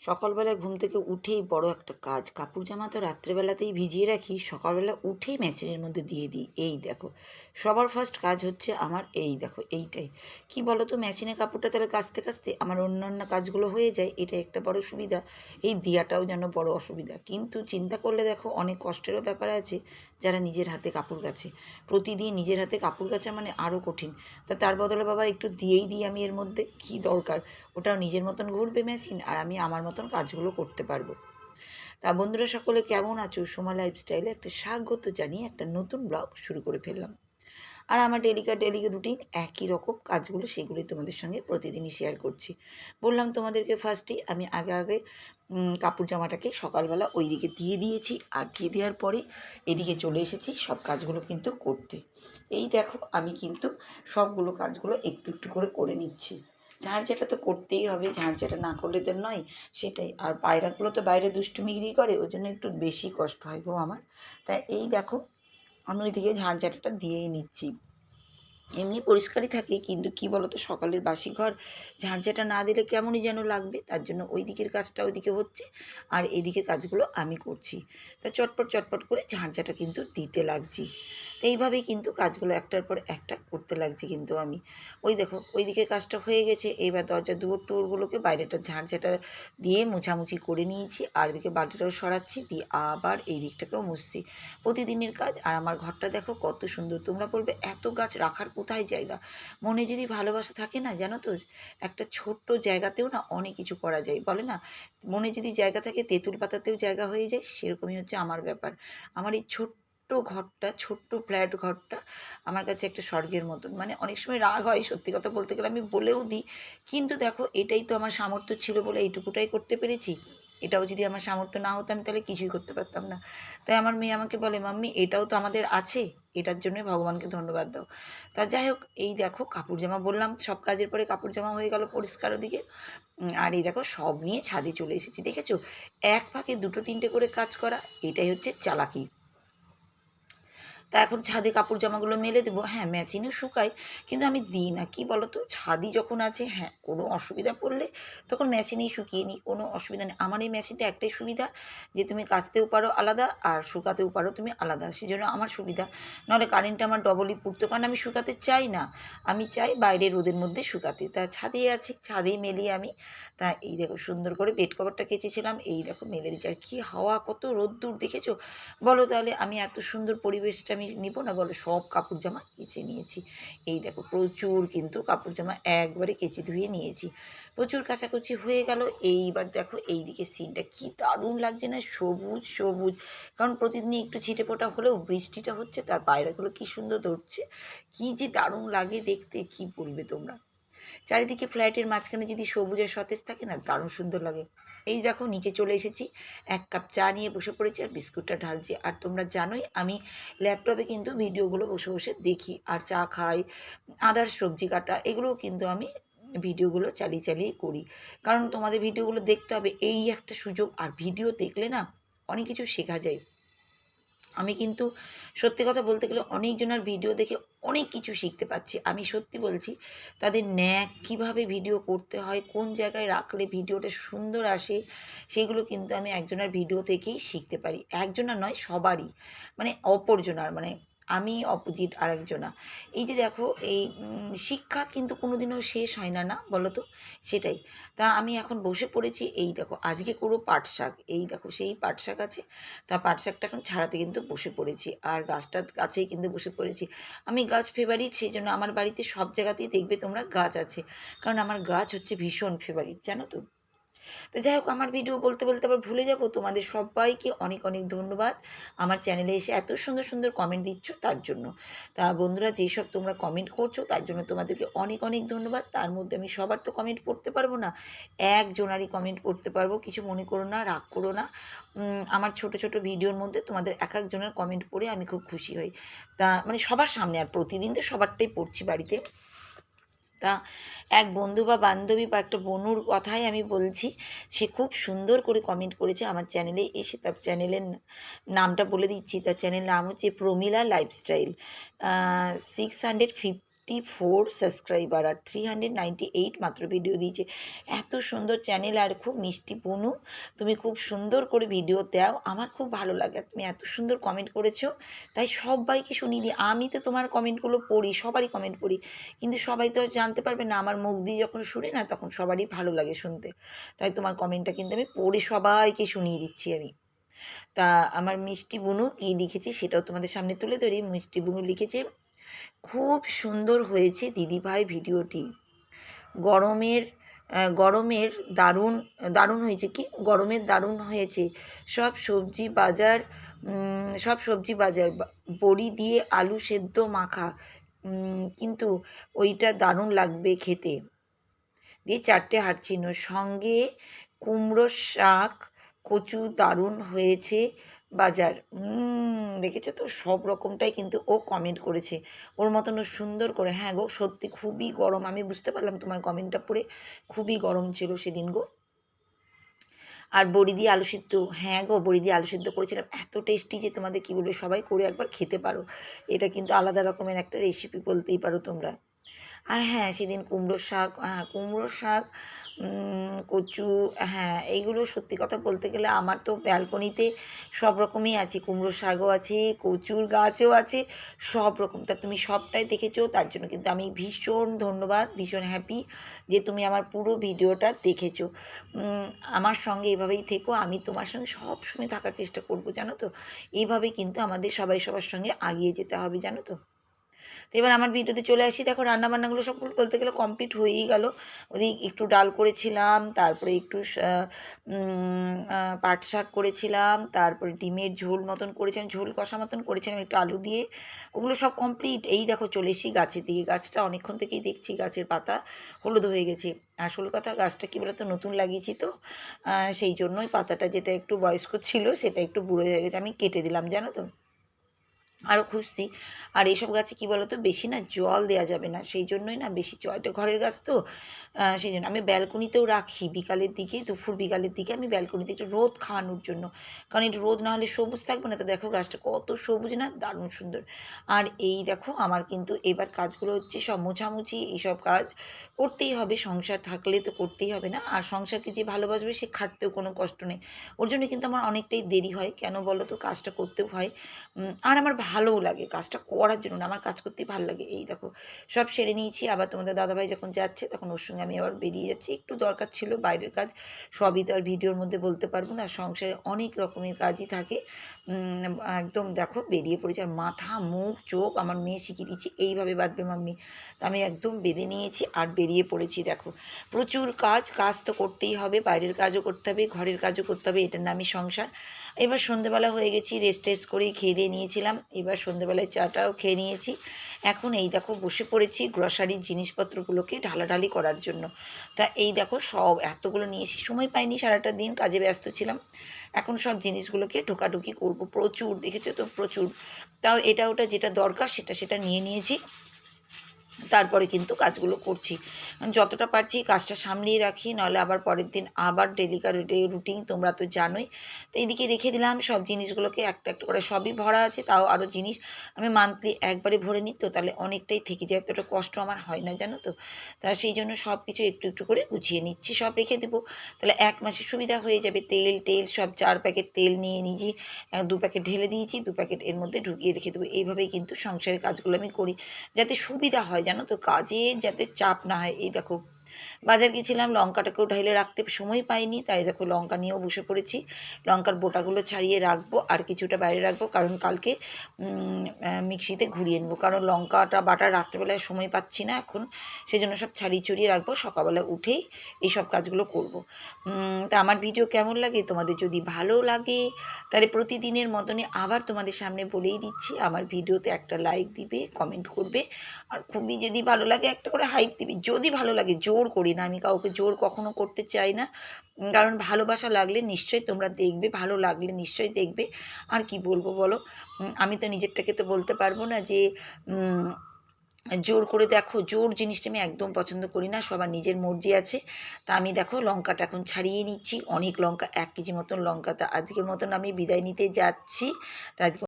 সকালবেলা ঘুম থেকে উঠেই বড় একটা কাজ, কাপড় জামা তো রাত্রেবেলাতেই ভিজিয়ে রাখি, সকালবেলা উঠেই মেশিনের মধ্যে দিয়ে দিই। এই দেখো, সবার ফার্স্ট কাজ হচ্ছে আমার, এই দেখো এইটাই। কি বলো তো, মেশিনে কাপড়টা তাহলে কাচতে কাচতে আমার অন্যান্য কাজগুলো হয়ে যায়, এটা একটা বড় সুবিধা। এই দিয়াটাও যেন বড় অসুবিধা, কিন্তু চিন্তা করলে দেখো অনেক কষ্টেরও ব্যাপার আছে। যারা নিজের হাতে কাপড় কাচে, প্রতিদিন নিজের হাতে কাপড় কাচা মানে আরও কঠিন। তার বদলে বাবা একটু দিয়েই দিই আমি এর মধ্যে, কি দরকার, ওটাও নিজের মতন ঘুরবে মেশিন, আর আমি আমার মতন কাজগুলো করতে পারবো। তা বন্ধুরা সকলে কেমন আছো? সোমা লাইফস্টাইলে একটা স্বাগত জানিয়ে একটা নতুন ব্লগ শুরু করে ফেললাম। আর আমার ডেলি রুটিন একই রকম কাজগুলো, সেগুলোই তোমাদের সঙ্গে প্রতিদিনই শেয়ার করছি। বললাম তোমাদেরকে ফার্স্টেই আমি আগে কাপড় জামাটাকে সকালবেলা ওই দিকে দিয়ে দিয়েছি, আর দিয়ে দেওয়ার পরে এদিকে চলে এসেছি সব কাজগুলো কিন্তু করতে। এই দেখো আমি কিন্তু সবগুলো কাজগুলো একটু একটু করে করে নিচ্ছি। ঝাড় ঝাঁটা তো করতেই হবে, ঝাড় ঝাঁটা না করলে তো নয়, সেটাই। আর পায়রাগুলো তো বাইরে দুষ্টুমিগিরি করে, ওই জন্য একটু বেশি কষ্ট হয় গো আমার। তাই এই দেখো আমি ওইদিকে ঝাড় ঝাঁটাটা দিয়েই নিচ্ছি। এমনি পরিষ্কারই থাকে, কিন্তু কি বলতো, সকালের বাসি ঘর ঝাঁঝাটা না দিলে কেমনই যেন লাগবে, তার জন্য ওই দিকের কাজটা ওইদিকে হচ্ছে, আর এদিকের কাজগুলো আমি করছি। তা চটপট চটপট করে ঝাঁঝাটা কিন্তু দিতে লাগছি। তো এইভাবেই কিন্তু কাজগুলো একটার পর একটা করতে লাগছি কিন্তু আমি। ওই দেখো ওই দিকের কাজটা হয়ে গেছে, এবার দরজা দুয়ার টুয়ারগুলোকে বাইরেটা ঝাঁঝাটা দিয়ে মোছামুছি করে নিয়েছি, আর এদিকে বালতিটাও সরাচ্ছি, দিয়ে আবার এই দিকটাকেও মুছছি। প্রতিদিনের কাজ। আর আমার ঘরটা দেখো কত সুন্দর, তোমরা বলবে এত গাছ রাখার কোথায় জায়গা। মনে যদি ভালোবাসা থাকে না, জানো তো, একটা ছোট্ট জায়গাতেও না অনেক কিছু করা যায়, বলে না, মনে যদি জায়গা থাকে তেঁতুল পাতাতেও জায়গা হয়ে যায়, সেরকমই হচ্ছে আমার ব্যাপার। আমার এই ছোট্ট ঘরটা, ছোট্ট ফ্ল্যাট ঘরটা আমার কাছে একটা স্বর্গের মতন। মানে অনেক সময় রাগ হয়, সত্যি কথা বলতে গেলে আমি বলেও দিই, কিন্তু দেখো এটাই তো আমার সামর্থ্য ছিল বলে এইটুকুটাই করতে পেরেছি। এটাও যদি আমার সামর্থ্য না হতো আমি তাহলে কিছুই করতে পারতাম না। তাই আমার মেয়ে আমাকে বলে, মাম্মি এটাও তো আমাদের আছে, এটার জন্যই ভগবানকে ধন্যবাদ দাও। তা যাই হোক, এই দেখো কাপড় জামা বললাম সব কাজের পরে কাপড় জামা হয়ে গেল পরিষ্কার ওদিকে। আর এই দেখো সব নিয়ে ছাদে চলে এসেছি, দেখেছো, এক ফাঁকে দুটো তিনটে করে কাজ করা, এটাই হচ্ছে চালাকি। তা এখন ছাদে কাপড় জামাগুলো মেলে দেবো, হ্যাঁ মেশিনেও শুকাই, কিন্তু আমি দিই না। কি বলো তো, ছাদই যখন আছে, হ্যাঁ কোনো অসুবিধা পড়লে তখন মেশিনেই শুকিয়ে নিই, কোনো অসুবিধা নেই। আমার এই মেশিনটা একটাই সুবিধা, যে তুমি কাচতেও পারো আলাদা আর শুকাতেও পারো তুমি আলাদা, সেজন্য আমার সুবিধা। নাহলে কারেন্টটা আমার ডবলই পুড়তো, কারণ আমি শুকাতে চাই না, আমি চাই বাইরে রোদের মধ্যে শুকাতে। তা ছাদেই আছি, ছাদেই মেলি আমি। তা এই দেখো সুন্দর করে বেড কভারটা কেচেছিলাম, এই দেখো মেলে দিচ্ছি। আর কি হাওয়া, কত রোদ্দুর দেখেছো, বলো তাহলে আমি এত সুন্দর পরিবেশটা আমি নিব না, বলো। সব কাপড় জামা কেচে নিয়েছি, এই দেখো প্রচুর কিন্তু কাপড় জামা একবারে কেচে ধুয়ে নিয়েছি, প্রচুর কাচাকুচি হয়ে গেল। এইবার দেখো এইদিকে সিনটা কি দারুণ লাগছে না, সবুজ সবুজ, কারণ প্রতিদিনই একটু ছিটে ফোটা হলেও বৃষ্টিটা হচ্ছে, তার পায়রাগুলো কি সুন্দর ধরছে, কি যে দারুণ লাগে দেখতে, কি বলবে তোমরা। চারিদিকে ফ্ল্যাটের মাঝখানে যদি সবুজ আর সতেজ থাকে না, দারুণ সুন্দর লাগে। এই দেখো নিচে চলে এসেছি, এক কাপ চা নিয়ে বসে পড়েছি আর বিস্কুটটা ঢালছি। আর তোমরা জানোই আমি ল্যাপটপে কিন্তু ভিডিওগুলো বসে বসে দেখি আর চা খাই, আদার্স সবজি কাটা এগুলোও কিন্তু আমি ভিডিওগুলো চালিয়ে চালিয়ে করি, কারণ তোমাদের ভিডিওগুলো দেখতে হবে, এই একটা সুযোগ। আর ভিডিও দেখলে না অনেক কিছু শেখা যায়। আমি কিন্তু সত্যি কথা বলতে গেলে অনেকজনের ভিডিও দেখে অনেক কিছু শিখতে পাচ্ছি, আমি সত্যি বলছি। তাদের ন্যাক কীভাবে ভিডিও করতে হয়, কোন জায়গায় রাখলে ভিডিওটা সুন্দর আসে, সেগুলো কিন্তু আমি একজনের ভিডিও থেকেই শিখতে পারি। একজনের নয়, সবারই, মানে অপরজনার, মানে আমি অপোজিট আরেকজনা। এই যে দেখো এই শিক্ষা কিন্তু কোনোদিনও শেষ হয় না, না বলো তো, সেটাই। তা আমি এখন বসে পড়েছি, এই দেখো আজকে করো পাট শাক, এই দেখো সেই পাট শাক আছে, তা পাট শাকটা এখন ছাড়াতে কিন্তু বসে পড়েছি, আর গাছটার কাছেই কিন্তু বসে পড়েছি। আমি গাছ ফেভারিট, সেই জন্য আমার বাড়িতে সব জায়গাতেই দেখবে তোমরা গাছ আছে, কারণ আমার গাছ হচ্ছে ভীষণ ফেভারিট, জানো তো। তো যাই হোক, আমার ভিডিও বলতে বলতে আবার ভুলে যাব, তোমাদের সবাইকে অনেক অনেক ধন্যবাদ আমার চ্যানেলে এসে এত সুন্দর সুন্দর কমেন্ট দিচ্ছ তার জন্য। তা বন্ধুরা, যেসব তোমরা কমেন্ট করছো তার জন্য তোমাদেরকে অনেক অনেক ধন্যবাদ। তার মধ্যে আমি সবার তো কমেন্ট পড়তে পারবো না, একজনারই কমেন্ট পড়তে পারবো, কিছু মনে করো না, রাগ করো না। আমার ছোট ছোট ভিডিওর মধ্যে তোমাদের এক একজনের কমেন্ট পড়ে আমি খুব খুশি হই। তা মানে সবার সামনে, আর প্রতিদিন তো সবারটাই পড়ছি বাড়িতে। তা এক বন্ধু বা বান্ধবী বা একটা বনুর কথাই আমি বলছি, সে খুব সুন্দর করে কমেন্ট করেছে আমার চ্যানেলে এসে। তার চ্যানেলের নামটা বলে দিচ্ছি, তার চ্যানেল নাম হচ্ছে প্রমিলা লাইফস্টাইল। 650 54 সাবস্ক্রাইবার আর 398 মাত্র ভিডিও দিয়েছে। এত সুন্দর চ্যানেল আর খুব মিষ্টি বুনু, তুমি খুব সুন্দর করে ভিডিও দাও, আমার খুব ভালো লাগে। তুমি এত সুন্দর কমেন্ট করেছো, তাই সবাইকে শুনিয়ে দিই। আমি তো তোমার কমেন্টগুলো পড়ি, সবারই কমেন্ট পড়ি, কিন্তু সবাই তো জানতে পারবে না। আমার মুখ দিয়ে যখন শুনি না, তখন সবারই ভালো লাগে শুনতে। তাই তোমার কমেন্টটা কিন্তু আমি পড়ে সবাইকে শুনিয়ে দিচ্ছি আমি। তা আমার মিষ্টি বুনু কী লিখেছে সেটাও তোমাদের সামনে তুলে ধরি। মিষ্টি বুনু লিখেছে, খুব সুন্দর হয়েছে দিদিভাই ভিডিওটি। গরমের গরমের দারুণ দারুণ হয়েছে, কি গরমের দারুণ হয়েছে। সব সবজি বাজার বড়ি দিয়ে আলু সেদ্ধ মাখা, কিন্তু ওইটা দারুণ লাগবে খেতে। দিয়ে 4টে হাত চিহ্ন, সঙ্গে কুমড়ো শাক, কচু দারুণ হয়েছে বাজার। দেখেছো তো, সব রকমটাই কিন্তু ও কমেন্ট করেছে ওর মতন ও সুন্দর করে। হ্যাঁ গো, সত্যি খুবই গরম, আমি বুঝতে পারলাম তোমার কমেন্টটা পড়ে, খুবই গরম ছিল সেদিন গো। আর বড়ি দিয়ে আলু সিদ্ধ, হ্যাঁ গো, বড়ি দিয়ে আলু সিদ্ধ করেছিলাম, এত টেস্টি যে তোমাদের কী বলবে, সবাই করে একবার খেতে পারো। এটা কিন্তু আলাদা রকমের একটা রেসিপি বলতেই পারো তোমরা। আর হ্যাঁ, সেদিন কুমড়ো শাক, কচু, হ্যাঁ এইগুলো সত্যি কথা বলতে গেলে আমার তো ব্যালকনিতে সব রকমই আছে। কুমড়ো শাকও আছে, কচুর গাছও আছে, সব রকম। তা তুমি সবটাই দেখেছো, তার জন্য কিন্তু আমি ভীষণ ধন্যবাদ, ভীষণ হ্যাপি যে তুমি আমার পুরো ভিডিওটা দেখেছো। আমার সঙ্গে এভাবেই থেকো, আমি তোমার সঙ্গে সবসময় থাকার চেষ্টা করব, জানো তো। এইভাবেই কিন্তু আমাদের সবার সঙ্গে আগিয়ে যেতে হবে, জানো তো। তো এবার আমার ভিডিওতে চলে আসি। দেখো রান্নাবান্নাগুলো সব বলতে গেলে কমপ্লিট হয়েই গেল। ওদিক একটু ডাল করেছিলাম, তারপরে একটু পাট শাক করেছিলাম, তারপরে ডিমের ঝোল মতন করেছিলাম, ঝোল কষা মতন করেছিলাম একটু আলু দিয়ে। ওগুলো সব কমপ্লিট। এই দেখো চলে এসেছি গাছের দিকে। গাছটা অনেকক্ষণ থেকেই দেখছি গাছের পাতা হলুদ হয়ে গেছে। আসল কথা, গাছটা কী বলতো, নতুন লাগিয়েছি তো, সেই জন্যই পাতাটা যেটা একটু বয়স্ক ছিল সেটা একটু বুড়ো হয়ে গেছে, আমি কেটে দিলাম, জানো তো। আরও খুঁজছি। আর এইসব গাছে কী বলো তো, বেশি না জল দেওয়া যাবে না, সেই জন্যই না বেশি এটা ঘরের গাছ তো, সেই জন্য আমি ব্যালকনিতেও রাখি। বিকালের দিকে, দুপুর বিকালের দিকে আমি ব্যালকনিতে একটু রোদ খাওয়ানোর জন্য, কারণ একটু রোদ না হলে সবুজ থাকবে না। তো দেখো গাছটা কত সবুজ না, দারুণ সুন্দর। আর এই দেখো আমার কিন্তু এবার কাজগুলো হচ্ছে সব মোছামুছি, এইসব কাজ করতেই হবে, সংসার থাকলে তো করতেই হবে না। আর সংসারকে যে ভালোবাসবে সে খাটতেও কোনো কষ্ট নেই। ওর জন্য কিন্তু আমার অনেকটাই দেরি হয়, কেন বলো তো, কাজটা করতেও হয়। আর আমার ভালোও লাগে কাজটা করার জন্য, না আমার কাজ করতেই ভালো লাগে। এই দেখো সব সেরে নিয়েছি। আবার তোমাদের দাদাভাই যখন যাচ্ছে তখন ওর সঙ্গে আমি আবার বেরিয়ে যাচ্ছি, একটু দরকার ছিল বাইরের কাজ, সবই তো আর ভিডিওর মধ্যে বলতে পারবো না, সংসারে অনেক রকমের কাজই থাকে। একদম দেখো বেরিয়ে পড়েছি। আর মাথা মুখ চোখ আমার মেয়ে শিখিয়ে দিচ্ছি এইভাবে বাঁধবে মাম্মি, তা আমি একদম বেঁধে নিয়েছি আর বেরিয়ে পড়েছি। দেখো প্রচুর কাজ, কাজ তো করতেই হবে, বাইরের কাজও করতে হবে, ঘরের কাজও করতে হবে, এটার নামই সংসার। এবার সন্ধেবেলা হয়ে গেছি, রেস্ট করেই খেয়ে দিয়ে নিয়েছিলাম। এবার সন্ধেবেলায় চাটাও খেয়ে নিয়েছি। এখন এই দেখো বসে পড়েছি গ্রসারির জিনিসপত্রগুলোকে ঢালাঢালি করার জন্য। তা এই দেখো সব এতগুলো নিয়েছি, সময় পাইনি, সারাটা দিন কাজে ব্যস্ত ছিলাম। এখন সব জিনিসগুলোকে ঢোকাঢুকি করব, প্রচুর, দেখেছো তো প্রচুর। তাও এটা ওটা যেটা দরকার সেটা নিয়ে নিয়েছি, তারপরে কিন্তু কাজগুলো করছি। যতটা পারছি কাজটা সামলিয়ে রাখি, নাহলে আবার পরের দিন আবার ডেলিকার রুটিন তোমরা তো জানোই। তো এইদিকে রেখে দিলাম সব জিনিসগুলোকে, একটা একটা করে সবই ভরা আছে, তাও আরও জিনিস আমি মান্থলি একবারে ভরে নিই তো, তাহলে অনেকটাই থেকে যায়, এতটা কষ্ট আমার হয় না, জানো তো। তা সেই জন্য সব কিছু একটু একটু করে গুছিয়ে নিচ্ছি, সব রেখে দেবো, তাহলে 1 মাসের সুবিধা হয়ে যাবে। তেল সব 4 প্যাকেট তেল নিয়ে নিজে 2 প্যাকেট ঢেলে দিয়েছি, 2 প্যাকেট এর মধ্যে ঢুকিয়ে রেখে দেবো। এইভাবেই কিন্তু সংসারের কাজগুলো আমি করি, যাতে সুবিধা হয়, জানো তো, কাজে যাতে চাপ না হয়। এই দেখো বাজার গেছিলাম, লঙ্কাটাকেও ঢেলে রাখতে সময় পাইনি, তাই দেখো লঙ্কা নিয়েও বসে পড়েছি। লঙ্কার বোটাগুলো ছাড়িয়ে রাখবো, আর কিছুটা বাইরে রাখবো, কারণ কালকে মিক্সিতে ঘুরিয়ে নেবো, কারণ লঙ্কাটা বাটার রাত্রেবেলায় সময় পাচ্ছি না এখন, সেজন্য সব ছাড়িয়ে ছড়িয়ে রাখবো, সকালবেলা উঠেই এই সব কাজগুলো করব। তা আমার ভিডিও কেমন লাগে তোমাদের, যদি ভালো লাগে তাহলে প্রতিদিনের মতনই আবার তোমাদের সামনে বলেই দিচ্ছি, আমার ভিডিওতে একটা লাইক দিবে, কমেন্ট করবে, আর খুবই যদি ভালো লাগে একটা করে হাইপ দিবি, যদি ভালো লাগে। জোর করি না, আমি কাউকে জোর কখনো করতে চাই না, কারণ ভালোবাসা লাগলে নিশ্চয়ই তোমরা দেখবে, ভালো লাগলে নিশ্চয়ই দেখবে। আর কি বলবো বলো, আমি তো নিজেরটাকে তো বলতে পারবো না যে জোর করে দেখো, জোর জিনিসটা আমি একদম পছন্দ করি না, সবার নিজের মর্জি আছে। তা আমি দেখো লঙ্কাটা এখন ছাড়িয়ে নিচ্ছি, অনেক লঙ্কা, 1 কেজি মতন লঙ্কা। তা আজকের মতন আমি বিদায় নিতে যাচ্ছি। তা আজকে